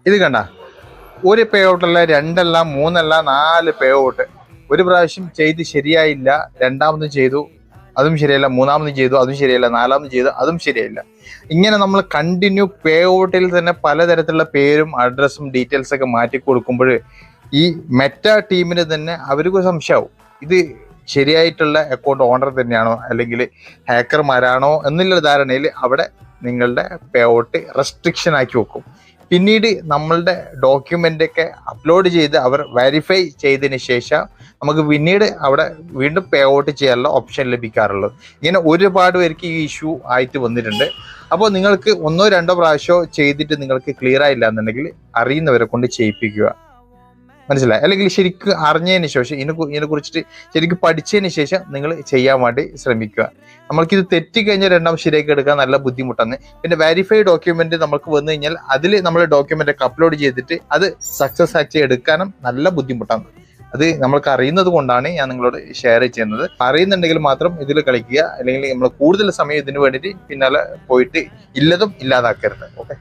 ഇത് കണ്ട, ഒരു പേ ഔട്ടല്ല, രണ്ടല്ല, മൂന്നല്ല, 4 പേ ഔട്ട്. ഒരു പ്രാവശ്യം ചെയ്ത് ശരിയായില്ല, രണ്ടാമതും ചെയ്തു, അതും ശരിയല്ല, മൂന്നാമതും ചെയ്തു, അതും ശരിയല്ല, നാലാമതും ചെയ്തു, അതും ശരിയായില്ല. ഇങ്ങനെ നമ്മൾ കണ്ടിന്യൂ പേ ഔട്ടിൽ തന്നെ പലതരത്തിലുള്ള പേരും അഡ്രസ്സും ഡീറ്റെയിൽസ് ഒക്കെ മാറ്റി കൊടുക്കുമ്പോൾ ഈ മെറ്റ ടീമിന് തന്നെ അവർക്ക് സംശയമാവും, ഇത് ശരിയായിട്ടുള്ള അക്കൗണ്ട് ഓണർ തന്നെയാണോ അല്ലെങ്കിൽ ഹാക്കർമാരാണോ എന്നുള്ള ധാരണയിൽ അവിടെ നിങ്ങളുടെ പേ ഔട്ട് റെസ്ട്രിക്ഷൻ ആക്കി വെക്കും. പിന്നീട് നമ്മളുടെ ഡോക്യുമെൻ്റ് ഒക്കെ അപ്ലോഡ് ചെയ്ത് അവർ വെരിഫൈ ചെയ്തതിന് ശേഷം നമുക്ക് പിന്നീട് അവിടെ വീണ്ടും പേ ഔട്ട് ചെയ്യാനുള്ള ഓപ്ഷൻ ലഭിക്കാറുള്ളത്. ഇങ്ങനെ ഒരുപാട് പേർക്ക് ഈ ഇഷ്യൂ ആയിട്ട് വന്നിട്ടുണ്ട്. അപ്പോൾ നിങ്ങൾക്ക് 1 or 2 പ്രാവശ്യമോ ചെയ്തിട്ട് നിങ്ങൾക്ക് ക്ലിയർ ആയില്ല എന്നുണ്ടെങ്കിൽ അറിയുന്നവരെ കൊണ്ട് ചെയ്യിപ്പിക്കുക, മനസ്സിലായി? അല്ലെങ്കിൽ ശരിക്കും അറിഞ്ഞതിന് ശേഷം ഇതിനെ കുറിച്ചിട്ട് ശരിക്കും പഠിച്ചതിന് ശേഷം നിങ്ങൾ ചെയ്യാൻ വേണ്ടി ശ്രമിക്കുക. നമ്മൾക്കിത് തെറ്റിക്കഴിഞ്ഞാൽ രണ്ടാമത് ശരിയാക്കി എടുക്കാൻ നല്ല ബുദ്ധിമുട്ടാണ്. പിന്നെ വെരിഫൈഡ് ഡോക്യുമെന്റ് നമുക്ക് വന്നു കഴിഞ്ഞാൽ അതിൽ നമ്മൾ ഡോക്യുമെന്റ് ഒക്കെ അപ്ലോഡ് ചെയ്തിട്ട് അത് സക്സസ് ആക്കി എടുക്കാനും നല്ല ബുദ്ധിമുട്ടാണ്. അത് നമ്മൾക്ക് അറിയുന്നത് കൊണ്ടാണ് ഞാൻ നിങ്ങളോട് ഷെയർ ചെയ്യുന്നത്. അറിയുന്നുണ്ടെങ്കിൽ മാത്രം ഇതിൽ കളിക്കുക, അല്ലെങ്കിൽ നമ്മൾ കൂടുതൽ സമയം ഇതിനു വേണ്ടിയിട്ട് പിന്നാലെ പോയിട്ട് ഇല്ലതും ഇല്ലാതാക്കരുത്. ഓക്കെ.